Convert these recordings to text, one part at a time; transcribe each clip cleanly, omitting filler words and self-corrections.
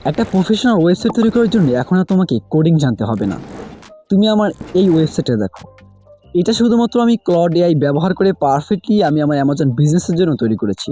একটা professional website তৈরি করার জন্য এখন আর তোমাকে কোডিং জানতে হবে না। তুমি আমার এই ওয়েবসাইটে দেখো। এটা শুধুমাত্র আমি ক্লড এআই ব্যবহার করে পারফেক্টলি আমি আমার অ্যামাজন বিজনেসের জন্য তৈরি করেছি।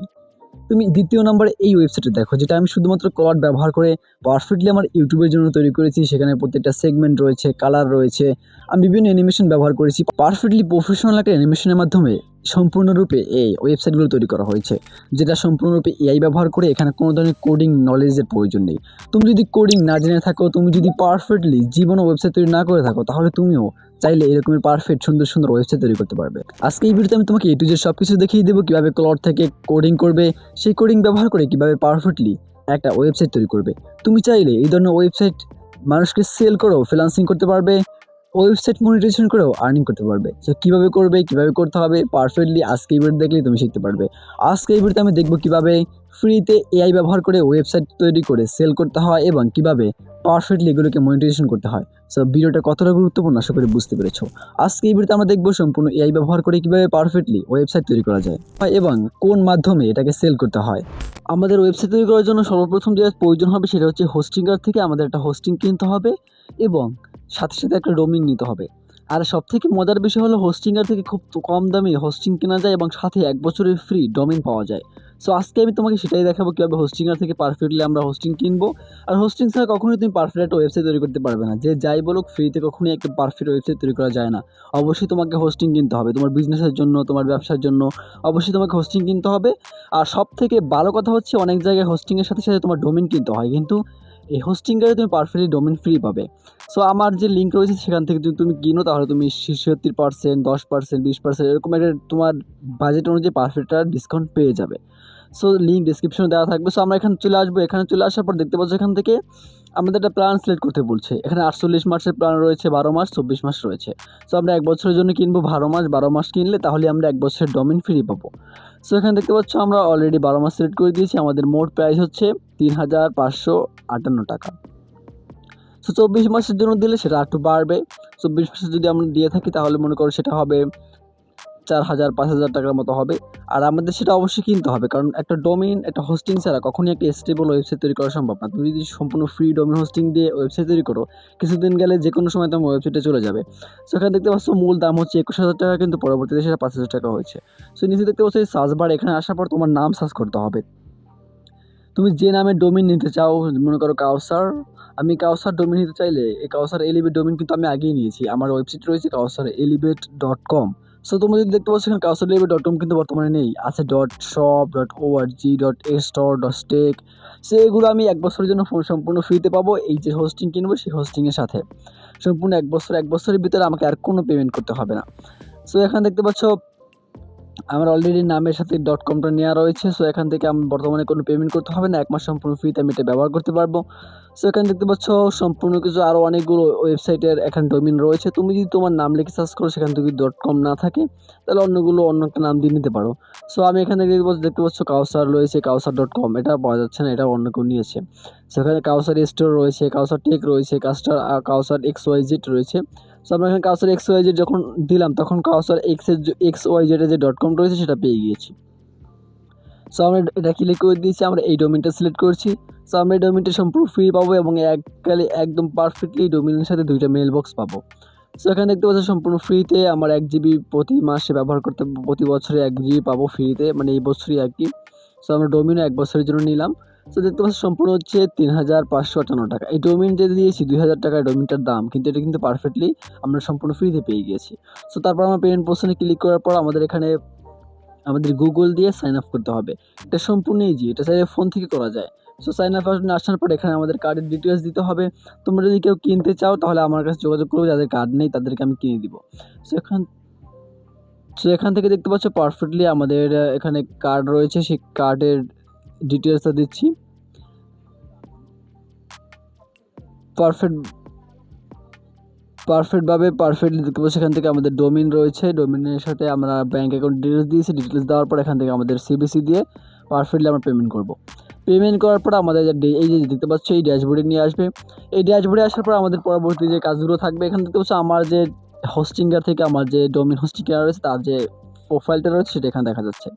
তুমি দ্বিতীয় নম্বরে এই ওয়েবসাইটে দেখো, যেটা আমি শুধুমাত্র ক্লড ব্যবহার করে পারফেক্টলি আমার ইউটিউবের জন্য তৈরি করেছি। সেখানে প্রত্যেকটা সেগমেন্ট রয়েছে, কালার রয়েছে। আমি বিভিন্ন অ্যানিমেশন ব্যবহার করেছি। পারফেক্টলি প্রফেশনাল একটা অ্যানিমেশনের মাধ্যমে সম্পূর্ণরূপে এই ওয়েবসাইটগুলো তৈরি করা হয়েছে, যেটা সম্পূর্ণরূপে এআই ব্যবহার করে। এখানে কোনো ধরনের কোডিং নলেজের প্রয়োজন নেই। তুমি যদি কোডিং না জেনে থাকো, তুমি যদি পারফেক্টলি জীবনে ওয়েবসাইট তৈরি না করে থাকো, তাহলে তুমিও চাইলে এরকমের পারফেক্ট সুন্দর সুন্দর ওয়েবসাইট তৈরি করতে পারবে। আজকে এই ভিডিওতে আমি তোমাকে এ টু জেড সব কিছু দেখিয়ে দেবো, কীভাবে ক্লড থেকে কোডিং করবে, সেই কোডিং ব্যবহার করে কীভাবে পারফেক্টলি একটা ওয়েবসাইট তৈরি করবে। তুমি চাইলে এই ধরনের ওয়েবসাইট মানুষকে সেল করেও ফ্রিল্যান্সিং করতে পারবে, ওয়েবসাইট মনিটাইজেশন করেও আর্নিং করতে পারবে। সো কীভাবে করবে, কীভাবে করতে হবে পারফেক্টলি আজকে এই ভিডিও দেখলেই তুমি শিখতে পারবে। আজকে এই ভিডিওতে আমি দেখবো কীভাবে ফ্রিতে এআই ব্যবহার করে ওয়েবসাইট তৈরি করে সেল করতে হয় এবং কীভাবে পারফেক্টলি এগুলোকে মনিটাইজেশন করতে হয়। সো ভিডিওটা কতটা গুরুত্বপূর্ণ আশা করি বুঝতে পেরেছো। আজকে এই ভিডিওতে আমরা দেখবো সম্পূর্ণ এআই ব্যবহার করে কীভাবে পারফেক্টলি ওয়েবসাইট তৈরি করা যায় এবং কোন মাধ্যমে এটাকে সেল করতে হয়। আমাদের ওয়েবসাইট তৈরি করার জন্য সর্বপ্রথম যেটা প্রয়োজন হবে সেটা হচ্ছে হোস্টিংয়ার থেকে আমাদের একটা হোস্টিং কিনতে হবে এবং সাথে সাথে একটা ডোমিন নিতে হবে। আর সবথেকে মজার বিষয় হলো হোস্টিংয়ার থেকে খুব কম দামে হোস্টিং কেনা যায় এবং সাথে 1 বছরের ফ্রি ডোমেইন পাওয়া যায়। সো আজকে আমি তোমাকে সেটাই দেখাবো কীভাবে হোস্টিংয়ার থেকে পারফেক্টলি আমরা হোস্টিং কিনবো। আর হোস্টিং ছাড়া কখনোই তুমি পারফেক্ট একটা ওয়েবসাইট তৈরি করতে পারবে না। যে যাই বলুক, ফ্রিতে কখনোই একটা পারফেক্ট ওয়েবসাইট তৈরি করা যায় না। অবশ্যই তোমাকে হোস্টিং কিনতে হবে তোমার বিজনেসের জন্য, তোমার ব্যবসার জন্য। অবশ্যই তোমাকে হোস্টিং কিনতে হবে। আর সবথেকে ভালো কথা হচ্ছে অনেক জায়গায় হোস্টিংয়ের সাথে সাথে তোমার ডোমেইন কিনতে হয়, কিন্তু এই হোস্টিংয়ে তুমি পারফেক্টলি ডোমেইন ফ্রি পাবে। সো আমার যে লিঙ্ক রয়েছে সেখান থেকে যদি তুমি কিনো, তাহলে তুমি 76%, 10%, 20% এরকম একটা তোমার বাজেট অনুযায়ী পারফেক্ট একটা ডিসকাউন্ট পেয়ে যাবে। সো লিঙ্ক ডিসক্রিপশনে দেওয়া থাকবে। সো আমরা এখানে চলে আসবো। এখানে চলে আসার পর দেখতে পাচ্ছ এখান থেকে আমাদের একটা প্ল্যান সিলেক্ট করতে বলছে। এখানে 48 মাসের প্ল্যান রয়েছে, 12 মাস, 24 মাস রয়েছে। সো আমরা 1 বছরের জন্য কিনবো 12 মাস। 12 মাস কিনলে তাহলে আমরা 1 বছরের ডোমেইন ফ্রি পাবো। সো এখানে দেখতে পাচ্ছ আমরা অলরেডি 12 মাস সিলেক্ট করে দিয়েছি। আমাদের মোট প্রাইস হচ্ছে 3558 টাকা। সো 24 মাসের জন্য দিলে সেটা একটু বাড়বে। 24 মাসে যদি আমরা দিয়ে থাকি তাহলে মনে করো সেটা হবে 4000-5000 টাকার মতো হবে। আর আমাদের সেটা অবশ্যই কিনতে হবে, কারণ একটা ডোমেইন, একটা হোস্টিং ছাড়া কখনোই একটা স্টেবল ওয়েবসাইট তৈরি করা সম্ভব না। তুমি যদি সম্পূর্ণ ফ্রি ডোমেইন হোস্টিং দিয়ে ওয়েবসাইট তৈরি করো, কিছুদিন গেলে যে কোনো সময় তোমার ওয়েবসাইটে চলে যাবে। সো এখানে দেখতে পাচ্ছ মূল দাম হচ্ছে 21000 টাকা, কিন্তু পরবর্তীতে সেটা 5000 টাকা হয়েছে। সো নিচে দেখতে পাচ্ছ এই সার্চ বার, এখানে আসার পর তোমার নাম সার্চ করতে হবে। তুমি যে নামে ডোমেইন নিতে চাও, মনে করো কাউসার, আমি কাউসার ডোমেইন নিতে চাইলে এই কাউসার এলিভেট ডোমেইন কিন্তু আমি আগেই নিয়েছি। আমার ওয়েবসাইট রয়েছে kausareelevate.com। সো তোমরা যদি দেখতে পাচ্ছ এখানে kausareelevate.com কিন্তু বর্তমানে নেই, আছে .shop, .org, .store, .tech। So এগুলো আমি 1 বছরের জন্য সম্পূর্ণ ফ্রিতে পাবো। এই যে হোস্টিং কিনবো সেই হোস্টিংয়ের সাথে সম্পূর্ণ 1 বছরের ভিতরে আমাকে আর কোনো পেমেন্ট করতে হবে না। সো এখানে দেখতে পাচ্ছ আমার অলরেডি নামের সাথে .comটা নেওয়া রয়েছে। সো এখান থেকে আমি বর্তমানে কোনো পেমেন্ট করতে হবে না। 1 মাস সম্পূর্ণ ফ্রিতে আমি এটা ব্যবহার করতে পারবো। সো এখানে দেখতে পাচ্ছ সম্পূর্ণ কিছু আরও অনেকগুলো ওয়েবসাইটের এখানে ডোমেইন রয়েছে। তুমি যদি তোমার নাম লিখে সার্চ করো সেখান থেকে .com না থাকে, তাহলে অন্য একটা নাম দিয়ে নিতে পারো। সো আমি এখানে দেখতে পাচ্ছ কাউসার রয়েছে, kauser.com এটা পাওয়া যাচ্ছে না, এটা অন্য কেউ নিয়েছে। সেখানে কাউসার স্টোর রয়েছে, কাউসার টেক রয়েছে, কাউসার XYZ রয়েছে। সো আমরা এখানে কাউসার XYZ যখন দিলাম তখন কাউসার XYZ এর যে .com রয়েছে সেটা পেয়ে গিয়েছি। সো আমরা এটা ক্লিক করে দিয়েছি, আমরা এই ডোমেইনটা সিলেক্ট করছি। সো আমরা এই ডোমেইনটা সম্পূর্ণ ফ্রি পাবো এবং একদম পারফেক্টলি ডোমেইনের সাথে 2টা মেইল বক্স পাবো। সো এখানে দেখতে পাচ্ছ সম্পূর্ণ ফ্রিতে আমার 1 জিবি প্রতি মাসে ব্যবহার করতে, প্রতি বছরে 1 জিবি পাবো ফ্রিতে, মানে এই বছরই আর কি। সো আমরা ডোমেইনও 1 বছরের জন্য নিলাম। সো দেখতে পাচ্ছ সম্পূর্ণ হচ্ছে 3558 টাকা। এই ডোমেইন যে দিয়েছি 2000 টাকা ডোমেইনটার দাম, কিন্তু এটা কিন্তু পারফেক্টলি আমরা সম্পূর্ণ ফ্রিতে পেয়ে গিয়েছি। সো তারপর আমরা পেমেন্ট অপশনে ক্লিক করার পর আমাদের এখানে আমাদের গুগল দিয়ে সাইন আপ করতে হবে। এটা সম্পূর্ণ ইজি, এটা চাইলে ফোন থেকে করা যায়। সো সাইন আপ আসার পর এখানে আমাদের কার্ডের ডিটেলস দিতে হবে। তোমরা যদি কেউ কিনতে চাও তাহলে আমার কাছে যোগাযোগ করবে, যাদের কার্ড নেই তাদেরকে আমি কিনে দিব। সো এখান থেকে দেখতে পাচ্ছ পারফেক্টলি আমাদের এখানে কার্ড রয়েছে, সেই কার্ডের ডিটেলসটা দিচ্ছি। পারফেক্টলি দেখতে পাচ্ছি এখান থেকে আমাদের ডোমেইন রয়েছে, ডোমেইনের সাথে আমরা ব্যাঙ্ক অ্যাকাউন্ট ডিটেলস দিয়েছি। ডিটেলস দেওয়ার পর এখান থেকে আমাদের সিবিসি দিয়ে পারফেক্টলি আমরা পেমেন্ট করব। পেমেন্ট করার পর আমাদের এই যে দেখতে পাচ্ছ এই ড্যাশবোর্ডে নিয়ে আসবে। এই ড্যাশবোর্ডে আসার পর আমাদের পরবর্তী যে কাজগুলো থাকবে, এখানে দেখতে পাচ্ছ আমার যে হোস্টিংয়ার থেকে আমার যে ডোমেইন হোস্টিং কেনা রয়েছে তার যে প্রোফাইলটা রয়েছে সেটা এখানে দেখা যাচ্ছে।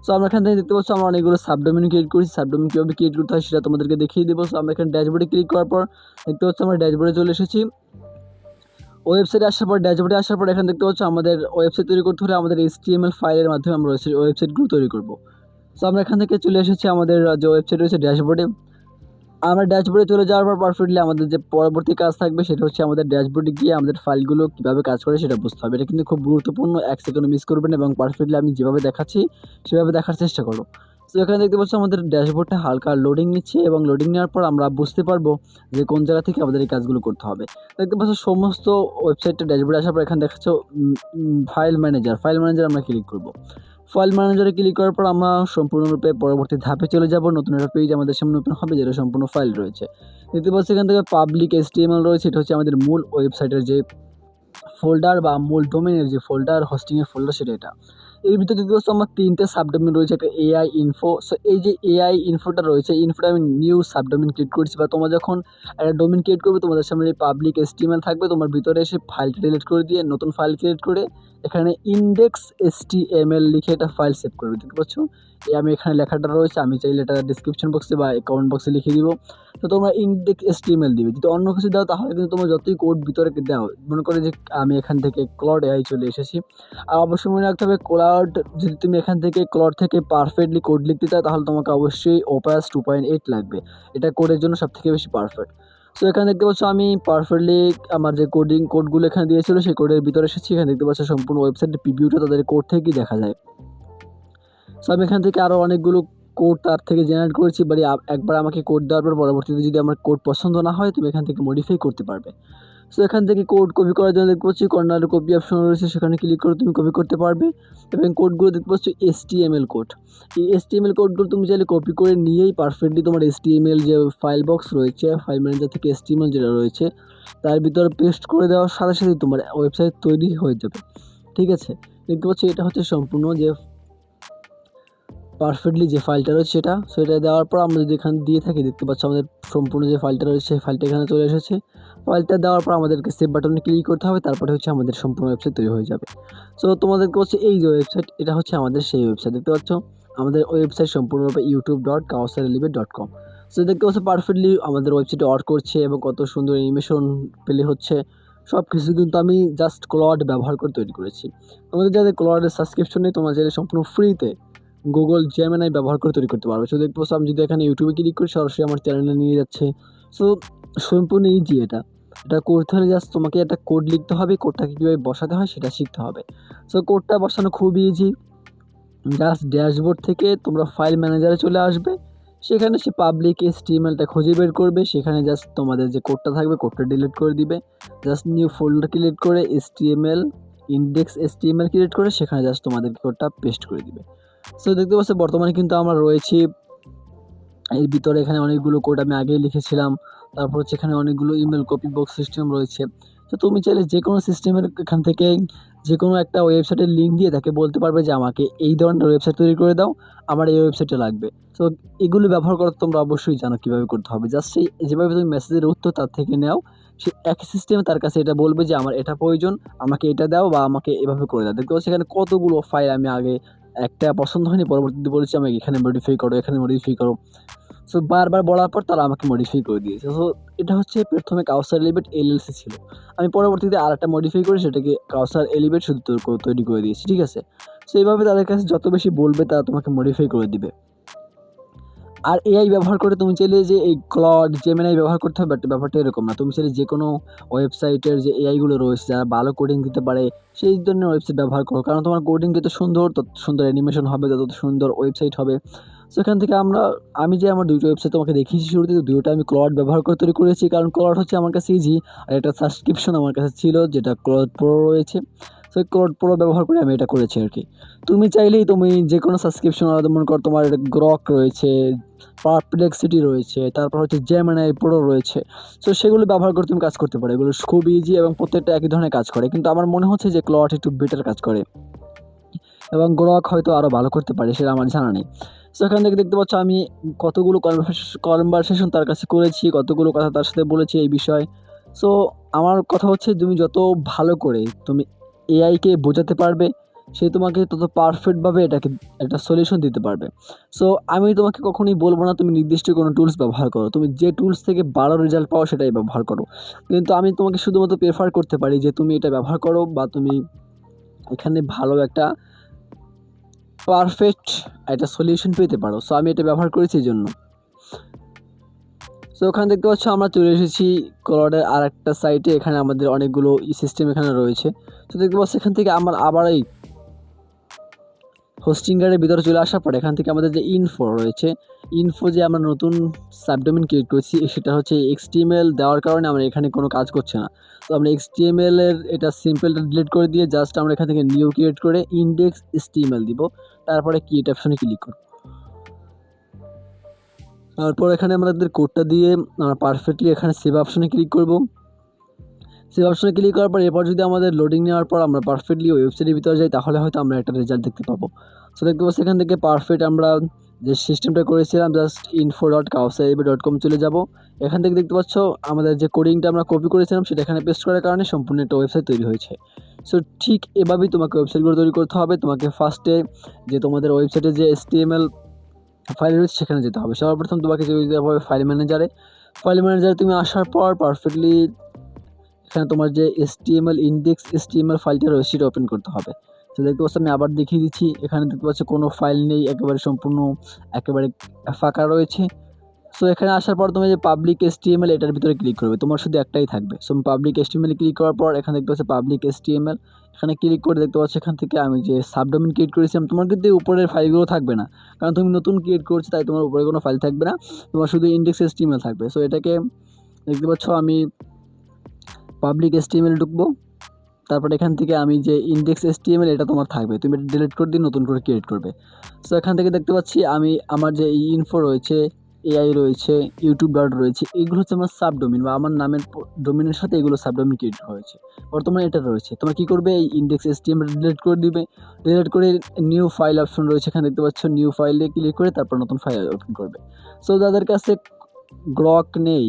সো আমরা এখান থেকে দেখতে পাচ্ছি আমরা অনেকগুলো সাবডোমেন ক্রিয়েট করেছি। সাবডোমেন কীভাবে ক্রিয়েট করতে হয় সেটা তোমাদেরকে দেখিয়ে দেবো। সো আমরা এখানে ড্যাশবোর্ডে ক্লিক করার পর দেখতে পাচ্ছি আমরা ড্যাশবোর্ডে চলে এসেছি। ওয়েবসাইটে আসার পর ড্যাশবোর্ডে আসার পর এখানে দেখতে পাচ্ছ আমাদের ওয়েবসাইট তৈরি করতে হলে আমাদের HTML ফাইলের মাধ্যমে আমরা ওয়েবসাইটগুলো তৈরি করব। সো আমরা এখান থেকে চলে এসেছি আমাদের যে ওয়েবসাইট রয়েছে ড্যাশবোর্ডে। আমরা ড্যাশবোর্ডে চলে যাওয়ার পর পারফেক্টলি আমাদের যে পরবর্তী কাজ থাকবে সেটা হচ্ছে আমাদের ড্যাশবোর্ডে গিয়ে আমাদের ফাইলগুলো কীভাবে কাজ করে সেটা বুঝতে হবে। এটা কিন্তু খুব গুরুত্বপূর্ণ, 1 সেকেন্ডও মিস করবেন এবং পারফেক্টলি আমি যেভাবে দেখাচ্ছি সেভাবে দেখার চেষ্টা করো। তো এখানে দেখতে পাচ্ছ আমাদের ড্যাশবোর্ডটা হালকা লোডিং নিচ্ছে এবং লোডিং নেওয়ার পর আমরা বুঝতে পারবো যে কোন জায়গা থেকে আমাদের এই কাজগুলো করতে হবে। দেখতে পাচ্ছ সমস্ত ওয়েবসাইটটা ড্যাশবোর্ডে আসার পর এখানে দেখাচ্ছ ফাইল ম্যানেজার আমরা ক্লিক করব। ফাইল ম্যানেজারে ক্লিক করার পর আমরা সম্পূর্ণরূপে পরবর্তী ধাপে চলে যাব। নতুন একটা পেজ আমাদের সামনে ওপেন হবে যেটা সম্পূর্ণ ফাইল রয়েছে। দেখতে পাচ্ছি এখান থেকে পাবলিক HTML রয়েছে, এটা হচ্ছে আমাদের মূল ওয়েবসাইটের যে ফোল্ডার বা মূল ডোমেনের যে ফোল্ডার, হোস্টিংয়ের ফোল্ডার সেটা এটা। এর ভিতরে দেখতে পাচ্ছ আমার 3টে সাবডোমেন রয়েছে, একটা AI ইনফো। সো এই যে AI ইনফোটা রয়েছে, ইনফোটা আমি নিউ সাবডোমেন ক্রিয়েট করেছি। বা তোমরা যখন একটা ডোমেন ক্রিয়েট করবে তোমাদের সামনে এই পাবলিক HTML থাকবে, তোমার ভিতরে এসে ফাইলটা ডিলিট করে দিয়ে নতুন ফাইল ক্রিয়েট করে এখানে ইনডেক্স HTML লিখে একটা ফাইল সেভ করবে। দেখতে পাচ্ছ আমি এখানে লেখাটা রয়েছে, আমি চাইলে এটা ডিসক্রিপশন বক্সে বা কমেন্ট বক্সে লিখে দিব। তো তোমরা ইনডেক্স HTML দিবে। যদি অন্য কিছু দাও তাহলে কিন্তু তোমরা যতই কোড ভিতরে দাও, মনে করে যে আমি এখান থেকে ক্লড AI চলে এসেছি। আর অবশ্যই মনে রাখতে হবে ক্লড, যদি তুমি এখান থেকে ক্লড থেকে পারফেক্টলি কোড লিখতে চাও তাহলে তোমাকে অবশ্যই Opus 2.8 লাগবে। এটা কোডের জন্য সবথেকে বেশি পারফেক্ট। সো এখানে দেখতে পাচ্ছ আমি পারফেক্টলি আমার যে কোডগুলো এখানে দিয়েছিল সেই কোডের ভিতরে এসেছি। এখানে দেখতে পাচ্ছ সম্পূর্ণ ওয়েবসাইটের প্রিভিউটা তাদের কোড থেকেই দেখা যায়। সো আমি এখান থেকে আরও অনেকগুলো কোড তার থেকে জেনারেট করেছি। বাট একবার আমাকে কোড দেওয়ার পর পরবর্তীতে যদি আমার কোড পছন্দ না হয় তুমি এখান থেকে মডিফাই করতে পারবে। সো এখান থেকে কোড কপি করার জন্য দেখতে পাচ্ছি কর্নারে কপি অপশন রয়েছে, সেখানে ক্লিক করে তুমি কপি করতে পারবে। এবং কোডগুলো দেখতে পাচ্ছ HTML কোড। এই HTML কোডগুলো তুমি চাইলে কপি করে নিয়েই পারফেক্টলি তোমার HTML যে ফাইল বক্স রয়েছে, ফাইল ম্যানেজার থেকে HTML যেটা রয়েছে তার ভিতরে পেস্ট করে দেওয়ার সাথে সাথে তোমার ওয়েবসাইট তৈরি হয়ে যাবে। ঠিক আছে, দেখতে পাচ্ছ এটা হচ্ছে সম্পূর্ণ যে পারফেক্টলি যে ফাইলটা রয়েছে সেটা। সো এটা দেওয়ার পর আমরা যদি এখানে দিয়ে থাকি দেখতে পাচ্ছ আমাদের সম্পূর্ণ যে ফাইলটা রয়েছে সেই ফাইলটা এখানে চলে এসেছে। ফাইলটা দেওয়ার পর আমাদেরকে সেভ বাটনে ক্লিক করতে হবে, তারপরে হচ্ছে আমাদের সম্পূর্ণ ওয়েবসাইট তৈরি হয়ে যাবে। সো তোমাদেরকে হচ্ছে এই যে ওয়েবসাইট, এটা হচ্ছে আমাদের সেই ওয়েবসাইট। দেখতে পাচ্ছ আমাদের ওয়েবসাইট সম্পূর্ণরূপে youtube.kausarelibet.com। সো দেখতে পাচ্ছ পারফেক্টলি আমাদের ওয়েবসাইটে ওয়ার্ক করছে এবং কত সুন্দর অ্যানিমেশন প্লে হচ্ছে। সব কিছু কিন্তু আমি জাস্ট ক্লড ব্যবহার করে তৈরি করেছি। তোমাদের যাদের ক্লডের সাবস্ক্রিপশন নেই তোমরা চাইলে সম্পূর্ণ ফ্রিতে গুগল জেমিনাই ব্যবহার করে তৈরি করতে পারবে। সো দেখতে পাচ্ছ আমি যদি এখানে ইউটিউবে ক্লিক করি সরাসরি আমার চ্যানেলে নিয়ে যাচ্ছে। সো সম্পূর্ণ ইজি এটা করতে হলে জাস্ট তোমাকে একটা কোড লিখতে হবে, কোডটাকে কীভাবে বসাতে হয় সেটা শিখতে হবে। সো কোডটা বসানো খুবই ইজি। জাস্ট ড্যাশবোর্ড থেকে তোমরা ফাইল ম্যানেজারে চলে আসবে, সেখানে সে পাবলিক HTMLটা খুঁজে বের করবে, সেখানে জাস্ট তোমাদের যে কোডটা থাকবে কোডটা ডিলিট করে দিবে। জাস্ট নিউ ফোল্ডার ক্রিয়েট করে HTML ইনডেক্স HTML ক্রিয়েট করে সেখানে জাস্ট তোমাদের কোডটা পেস্ট করে দিবে। সো দেখতে পাচ্ছ বর্তমানে কিন্তু আমরা রয়েছি এর ভিতরে। এখানে অনেকগুলো কোড আমি আগেই লিখেছিলাম। তারপর হচ্ছে এখানে অনেকগুলো ইমেল কপি বক্স সিস্টেম রয়েছে। তো তুমি চাইলে যে কোনো সিস্টেমের এখান থেকে যে কোনো একটা ওয়েবসাইটের লিঙ্ক দিয়ে তাকে বলতে পারবে যে আমাকে এই ধরনের ওয়েবসাইট তৈরি করে দাও, আমার এই ওয়েবসাইটে লাগবে। সো এগুলো ব্যবহার করা তোমরা অবশ্যই জানো কীভাবে করতে হবে। জাস্ট সেই যেভাবে তুমি মেসেজের উত্তর তার থেকে নাও, সে একই সিস্টেমে তার কাছে এটা বলবে যে আমার এটা প্রয়োজন, আমাকে এটা দাও বা আমাকে এভাবে করে দাও। দেখতে পাচ্ছি এখানে কতগুলো ফাইল আমি আগে একটা পছন্দ হয়নি, পরবর্তীতে বলেছি আমাকে এখানে মডিফাই করো, এখানে মডিফাই করো। সো বারবার বলার পর তারা আমাকে মডিফাই করে দিয়েছে। সো এটা হচ্ছে প্রথমে কাউসার এলিভেট LLC ছিল। আমি পরবর্তীতে আরেকটা মডিফাই করে সেটাকে কাউসার এলিভেট শুধু তৈরি করে দিয়েছি। ঠিক আছে, সো এইভাবে তাদের কাছে যত বেশি বলবে তারা তোমাকে মডিফাই করে দিবে। আর AI ব্যবহার করে তুমি চাইলে যে এই ক্লড জেমিনাই ব্যবহার করতে হবে, বাট ব্যাপারটা এরকম না। তুমি চাইলে যে কোনো ওয়েবসাইটের যে AI গুলো রয়েছে যারা ভালো কোডিং দিতে পারে সেই ধরনের ওয়েবসাইট ব্যবহার করো, কারণ তোমার কোডিং যত সুন্দর তত সুন্দর অ্যানিমেশন হবে, তত সুন্দর ওয়েবসাইট হবে। সো এখান থেকে আমি যে আমার দুটো ওয়েবসাইট তোমাকে দেখিয়েছি শুরুতে, দুটোটা আমি ক্লড ব্যবহার করে তৈরি করেছি, কারণ ক্লড হচ্ছে আমার কাছে ইজি। আর একটা সাবস্ক্রিপশন আমার কাছে ছিল যেটা ক্লড প্রো রয়েছে। সো ক্লড প্রো ব্যবহার করে আমি এটা করেছি আর কি। তুমি চাইলেই তুমি যে কোনো সাবস্ক্রিপশন আলাদা মনে করো, তোমার গ্রক রয়েছে, পারপ্লেক্সিটি রয়েছে, তারপর হচ্ছে জেমিনাই প্রো রয়েছে। সো সেগুলো ব্যবহার করে তুমি কাজ করতে পারো। এগুলো খুব ইজি এবং প্রত্যেকটা একই ধরনের কাজ করে, কিন্তু আমার মনে হচ্ছে যে ক্লড একটু বেটার কাজ করে এবং গ্রক হয়তো আরও ভালো করতে পারে, সেটা আমার জানা নেই। সো এখান থেকে দেখতে পাচ্ছ আমি কতগুলো কনভারসেশন তার কাছে করেছি, কতগুলো কথা তার সাথে বলেছি এই বিষয়ে। সো আমার কথা হচ্ছে তুমি যত ভালো করে তুমি এআইকে বোঝাতে পারবে সে তোমাকে তত পারফেক্টভাবে এটাকে একটা সলিউশন দিতে পারবে। সো আমি তোমাকে কখনোই বলবো না তুমি নির্দিষ্ট কোনো টুলস ব্যবহার করো, তুমি যে টুলস থেকে ভালো রেজাল্ট পাও সেটাই ব্যবহার করো, কিন্তু আমি তোমাকে শুধুমাত্র প্রেফার করতে পারি যে তুমি এটা ব্যবহার করো বা তুমি এখানে ভালো একটা পারফেক্ট একটা সলিউশন পেতে পারো। সো আমি এটা ব্যবহার করেছি এই জন্য। সো ওখানে দেখতে পাচ্ছ আমরা চলে এসেছি ক্লাউডের আর একটা সাইটে, এখানে আমাদের অনেকগুলো সিস্টেম এখানে রয়েছে। তো দেখতে পাচ্ছ এখান থেকে আমার আবার এই হোস্টিংয়ের ভিতরে চলে আসার পর এখান থেকে আমাদের যে ইনফো রয়েছে, ইনফো যে আমরা নতুন সাবডোমেন ক্রিয়েট করছি সেটা হচ্ছে HTML দেওয়ার কারণে আমরা এখানে কোনো কাজ করছে না। তো আমরা HTML এর এটা সিম্পলটা ডিলিট করে দিয়ে জাস্ট আমরা এখান থেকে নিউ ক্রিয়েট করে ইন্ডেক্স HTML দিব, তারপরে ক্রিয়েট অপশনে ক্লিক করব। তারপর এখানে আমাদের কোডটা দিয়ে আমরা পারফেক্টলি এখানে সেভ অপশনে ক্লিক করব। সেভ অপশনে ক্লিক করার পর এরপর যদি আমাদের লোডিং নেওয়ার পর আমরা পারফেক্টলি ওয়েবসাইটের ভিতরে যাই তাহলে হয়তো আমরা একটা রেজাল্ট দেখতে পাবো। সো দেখতে পাচ্ছি এখান থেকে পারফেক্ট আমরা যে সিস্টেমটা করেছিলাম জাস্ট info.kaosaib.com চলে যাব। এখান থেকে দেখতে পাচ্ছ আমাদের যে কোডিংটা আমরা কপি করেছিলাম সেটা এখানে পেস্ট করার কারণে সম্পূর্ণ একটা ওয়েবসাইট তৈরি হয়েছে। সো ঠিক এভাবেই তোমাকে ওয়েবসাইটগুলো তৈরি করতে হবে। তোমাকে ফার্স্টে যে তোমাদের ওয়েবসাইটে যে HTML ফাইল রয়েছে সেখানে যেতে হবে। সর্বপ্রথম তোমাকে যেতে হবে ফাইল ম্যানেজারে। ফাইল ম্যানেজারে তুমি আসার পর পারফেক্টলি এখানে তোমার যে HTML ইন্ডেক্স HTML ফাইলটা রয়েছে সেটা ওপেন করতে হবে। তো দেখতে পাচ্ছ আমি আবার দেখিয়ে দিচ্ছি, এখানে দেখতে পাচ্ছ কোনো ফাইল নেই, একেবারে সম্পূর্ণ একেবারে ফাঁকা রয়েছে। সো এখানে আসার পর তুমি যে পাবলিক HTML এটার ভিতরে ক্লিক করবে, তোমার শুধু একটাই থাকবে। সো পাবলিক HTML ক্লিক করার পর এখানে দেখতে পাচ্ছ পাবলিক HTML, এখানে ক্লিক করে দেখতে পাচ্ছ এখান থেকে আমি যে সাবডোমেন ক্রিয়েট করেছিলাম তোমার কিন্তু উপরের ফাইলগুলো থাকবে না, কারণ তুমি নতুন ক্রিয়েট করছো তাই তোমার উপরে কোনো ফাইল থাকবে না, তোমার শুধু ইন্ডেক্স HTML থাকবে। সো এটাকে দেখতে পাচ্ছ আমি পাবলিক HTML ঢুকবো, তারপর এখান থেকে আমি যে ইন্ডেক্স HTML এটা তোমার থাকবে, তুমি এটা ডিলিট করে দিয়ে নতুন করে ক্রিয়েট করবে। সো এখান থেকে দেখতে পাচ্ছি আমি আমার যে ইনফো রয়েছে, AI রয়েছে, ইউটিউব ডট রয়েছে, এগুলো হচ্ছে আমার সাবডোমেন বা আমার নামের ডোমেনের সাথে এগুলো সাবডোমেন ক্রিয়েট হয়েছে। বর্তমানে এটা রয়েছে, তোমরা কী করবে এই ইন্ডেক্স HTML ডিলিট করে দিবে, ডিলিট করে নিউ ফাইল অপশন রয়েছে এখানে দেখতে পাচ্ছ, নিউ ফাইলে ক্লিক করে তারপর নতুন ফাইল ওপেন করবে। সো যাদের কাছে গ্রক নেই,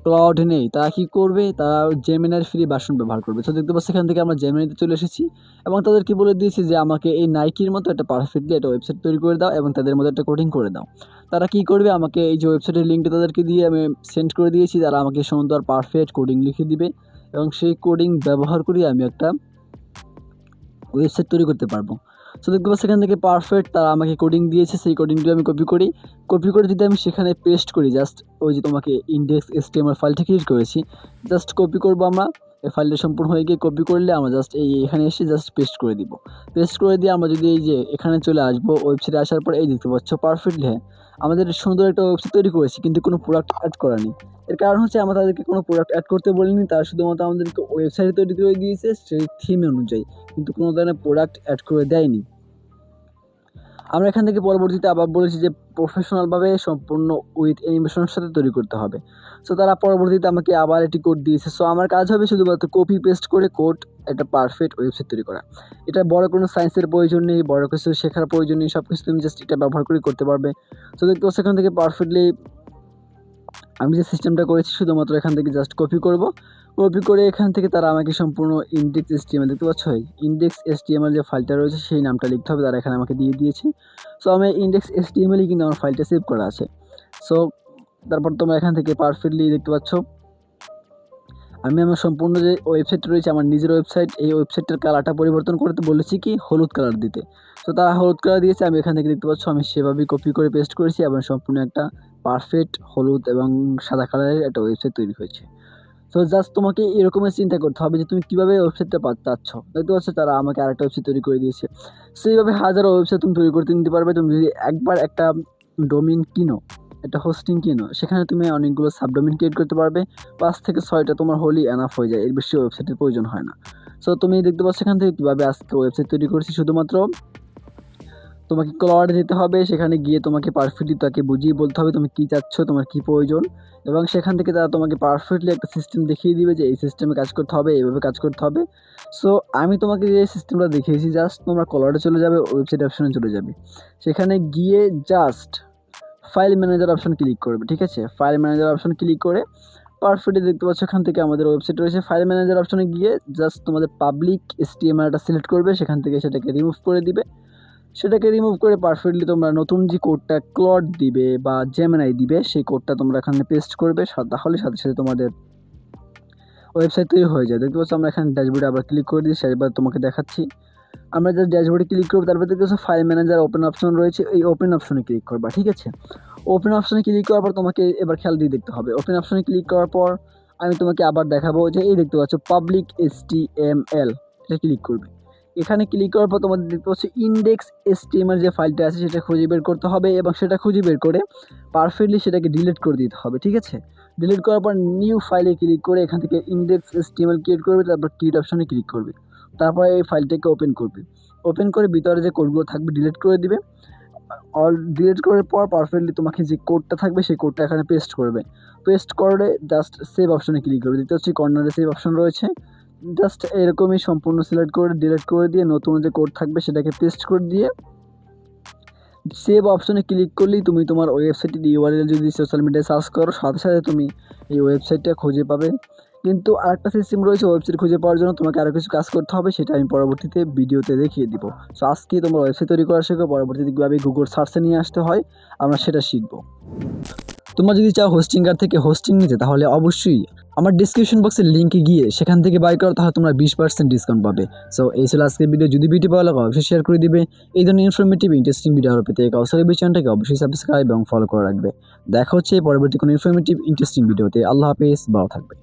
ক্লাউড নেই, তারা কী করবে, তারা জেমিনাইর ফ্রি ভার্সন ব্যবহার করবে। তো দেখতে পাচ্ছি এখান থেকে আমরা জেমিনাইতে চলে এসেছি এবং তাদেরকে বলে দিয়েছি যে আমাকে এই নাইকির মতো একটা পারফেক্টলি একটা ওয়েবসাইট তৈরি করে দাও এবং তাদের মধ্যে একটা কোডিং করে দাও। তারা কী করবে, আমাকে এই যে ওয়েবসাইটের লিঙ্কটা তাদেরকে দিয়ে আমি সেন্ড করে দিয়েছি, তারা আমাকে সুন্দর পারফেক্ট কোডিং লিখে দিবে এবং সেই কোডিং ব্যবহার করে আমি একটা ওয়েবসাইট তৈরি করতে পারবো। সো দেখতে পাচ্ছি এখান থেকে পারফেক্ট তারা আমাকে কোডিং দিয়েছে, সেই কোডিংটি আমি কপি করে যদি আমি সেখানে পেস্ট করি, জাস্ট ওই যে তোমাকে ইন্ডেক্স HTML ফাইলটা ক্রিয়েট করেছি জাস্ট কপি করবো আমরা, এই ফাইলটা সম্পূর্ণ হয়ে গিয়ে কপি করলে আমরা জাস্ট এখানে এসে জাস্ট পেস্ট করে দিব। পেস্ট করে দিয়ে আমরা যদি এই যে এখানে চলে আসবো, ওয়েবসাইটে আসার পর এই দেখতে পাচ্ছ পারফেক্টলি হ্যাঁ আমাদের সুন্দর একটা ওয়েবসাইট তৈরি করেছি, কিন্তু কোনো প্রোডাক্ট অ্যাড করা নেই। এর কারণ হচ্ছে আমরা তাদেরকে কোনো প্রোডাক্ট অ্যাড করতে বলিনি, তারা শুধুমাত্র আমাদেরকে ওয়েবসাইট তৈরি করে দিয়েছে সেই থিম অনুযায়ী, কিন্তু কোনো ধরনের প্রোডাক্ট অ্যাড করে দেয়নি। আমরা এখান থেকে পরবর্তীতে আবার বলেছি যে প্রফেশনালভাবে সম্পূর্ণ উইথ অ্যানিমেশনের সাথে তৈরি করতে হবে। সো তারা পরবর্তীতে আমাকে আবার একটি কোড দিয়েছে। সো আমার কাজ হবে শুধুমাত্র কপি পেস্ট করে কোড একটা পারফেক্ট ওয়েবসাইট তৈরি করা। এটা বড় কোনো সায়েন্সের প্রয়োজন নেই, বড় কিছু শেখার প্রয়োজন নেই, সব কিছু তুমি জাস্ট এটা ব্যবহার করে করতে পারবে। সো দেখতে পাচ্ছ এখান থেকে পারফেক্টলি আমি যে সিস্টেমটা করেছি শুধুমাত্র এখান থেকে জাস্ট কপি করে এখান থেকে তারা আমাকে সম্পূর্ণ ইন্ডেক্স HTML দেখতে পাচ্ছ ইন্ডেক্স HTML যে ফাইলটা রয়েছে সেই নামটা লিখতে হবে, তারা এখানে আমাকে দিয়ে দিয়েছে। সো আমি ইন্ডেক্স HTML কিন্তু আমার ফাইলটা সেভ করা আছে। সো তারপর তোমরা এখান থেকে পারফেক্টলি দেখতে পাচ্ছ আমি আমার সম্পূর্ণ যে ওয়েবসাইট রয়েছে আমার নিজের ওয়েবসাইট, এই ওয়েবসাইটটার কালারটা পরিবর্তন করতে বলেছি কি হলুদ কালার দিতে। তো তারা হলুদ কালার দিয়েছে, আমি এখান থেকে দেখতে পাচ্ছ আমি সেভাবেই কপি করে পেস্ট করেছি এবং সম্পূর্ণ একটা পারফেক্ট হলুদ এবং সাদা কালারের একটা ওয়েবসাইট তৈরি হয়েছে। সো জাস্ট তোমাকে এরকমের চিন্তা করতে হবে যে তুমি কীভাবে ওয়েবসাইটটা চাচ্ছ। দেখতে পাচ্ছ তারা আমাকে আরেকটা ওয়েবসাইট তৈরি করে দিয়েছে। সেইভাবে হাজারো ওয়েবসাইট তুমি তৈরি করতে নিতে পারবে। তুমি যদি একবার একটা ডোমেইন কিনো, একটা হোস্টিং কিনো, সেখানে তুমি অনেকগুলো সাবডোমেইন ক্রিয়েট করতে পারবে। 5 থেকে 6টা তোমার হলেই এনাফ হয়ে যায়, এর বেশি ওয়েবসাইটের প্রয়োজন হয় না। সো তুমি দেখতে পাচ্ছ এখান থেকে কীভাবে আজকে ওয়েবসাইট তৈরি করেছি। শুধুমাত্র তোমাকে ক্লাউডে যেতে হবে, সেখানে গিয়ে তোমাকে পারফেক্টলি তাকে বুঝিয়ে বলতে হবে তুমি কী চাচ্ছ, তোমার কী প্রয়োজন, এবং সেখান থেকে তারা তোমাকে পারফেক্টলি একটা সিস্টেম দেখিয়ে দিবে যে এই সিস্টেমে কাজ করতে হবে, এইভাবে কাজ করতে হবে। সো আমি তোমাকে যে সিস্টেমটা দেখিয়েছি জাস্ট তোমরা ক্লাউডে চলে যাবে, ওয়েবসাইট অপশনে চলে যাবে, সেখানে গিয়ে just file manager option click করবে। ঠিক আছে, ফাইল ম্যানেজার অপশন ক্লিক করে পারফেক্টলি দেখতে পাচ্ছ এখান থেকে আমাদের ওয়েবসাইট রয়েছে। ফাইল ম্যানেজার অপশনে গিয়ে জাস্ট তোমাদের পাবলিক HTML-টা সিলেক্ট করবে, সেখান থেকে সেটাকে রিমুভ করে দিবে। সেটাকে রিমুভ করে পারফেক্টলি তোমরা নতুন যে কোডটা ক্লড দিবে বা জেমিনাই দিবে সেই কোডটা তোমরা এখানে পেস্ট করবে, তাহলে সাথে সাথে তোমাদের ওয়েবসাইট তৈরি হয়ে যায়। দেখতে পাচ্ছ আমরা এখানে ড্যাশবোর্ডে আবার ক্লিক করে দিই, সেবার তোমাকে দেখাচ্ছি। আমরা জাস্ট ড্যাশবোর্ডে ক্লিক করবো, তারপর দেখতে পাচ্ছ ফাইল ম্যানেজার ওপেন অপশন রয়েছে, এই ওপেন অপশনে ক্লিক করবা, ঠিক আছে। ওপেন অপশনে ক্লিক করার পর তোমাকে এবার খেয়াল দিয়ে দেখতে হবে। ওপেন অপশনে ক্লিক করার পর আমি তোমাকে আবার দেখাবো যে এই দেখতে পাচ্ছ পাবলিক HTML, এটা ক্লিক করবে। এখানে ক্লিক করার পর তোমাদের দেখতে পাচ্ছ ইন্ডেক্স HTML যে ফাইলটা আছে সেটা খুঁজে বের করতে হবে এবং সেটা খুঁজে বের করে পারফেক্টলি সেটাকে ডিলিট করে দিতে হবে, ঠিক আছে। ডিলিট করার পর নিউ ফাইলে ক্লিক করে এখান থেকে ইন্ডেক্স HTML ক্রিয়েট করবে, তারপর ক্রিয়েট অপশনে ক্লিক করবে। তারপরে এই ফাইলটাকে ওপেন করবে। ওপেন করে ভিতরে যে কোডগুলো থাকবে ডিলিট করে দিবে। ডিলিট করার পর পারফেক্টলি তোমাকে যে কোডটা থাকবে সেই কোডটা এখানে পেস্ট করবে। পেস্ট করে জাস্ট সেভ অপশনে ক্লিক করবে। দেখতে হচ্ছে কর্নারে সেভ অপশন রয়েছে, জাস্ট এরকমই সম্পূর্ণ সিলেক্ট করে ডিলিট করে দিয়ে নতুন যে কোড থাকবে সেটাকে পেস্ট করে দিয়ে সেভ অপশনে ক্লিক করলেই তুমি তোমার ওয়েবসাইটের URL যদি সোশ্যাল মিডিয়ায় সার্চ করো সাথে সাথে তুমি এই ওয়েবসাইটটা খুঁজে পাবে। কিন্তু আরেকটা সিস্টেম রয়েছে ওয়েবসাইট খুঁজে পাওয়ার জন্য, তোমাকে আরও কিছু কাজ করতে হবে, সেটা আমি পরবর্তীতে ভিডিওতে দেখিয়ে দিব। সো আজকে তোমার ওয়েবসাইট তৈরি করা শেখো, পরবর্তীতে কীভাবে গুগল সার্চে নিয়ে আসতে হয় আমরা সেটা শিখবো। তোমরা যদি চাও হোস্টিংগার থেকে হোস্টিং নিতে তাহলে অবশ্যই আমার ডিসক্রিপশন বক্সের লিঙ্কে গিয়ে সেখান থেকে বাই করো, তাহলে তোমরা 20% ডিসকাউন্ট পাবে। সো এই ছিল আজকের ভিডিও। যদি ভিডিও ভালো লাগে অবশ্যই শেয়ার করে দিবে। এই ধরনের ইনফরমেটিভ ইন্টারেস্টিং ভিডিও আরও পেতে অবশ্যই চ্যানেলটাকে অবশ্যই সাবস্ক্রাইব এবং ফলো করে রাখবে। দেখা হচ্ছে পরবর্তী কোনো ইনফরমেটিভ ইন্টারেস্টিং ভিডিওতে। আল্লাহ হাফেজ, ভালো থাকবে।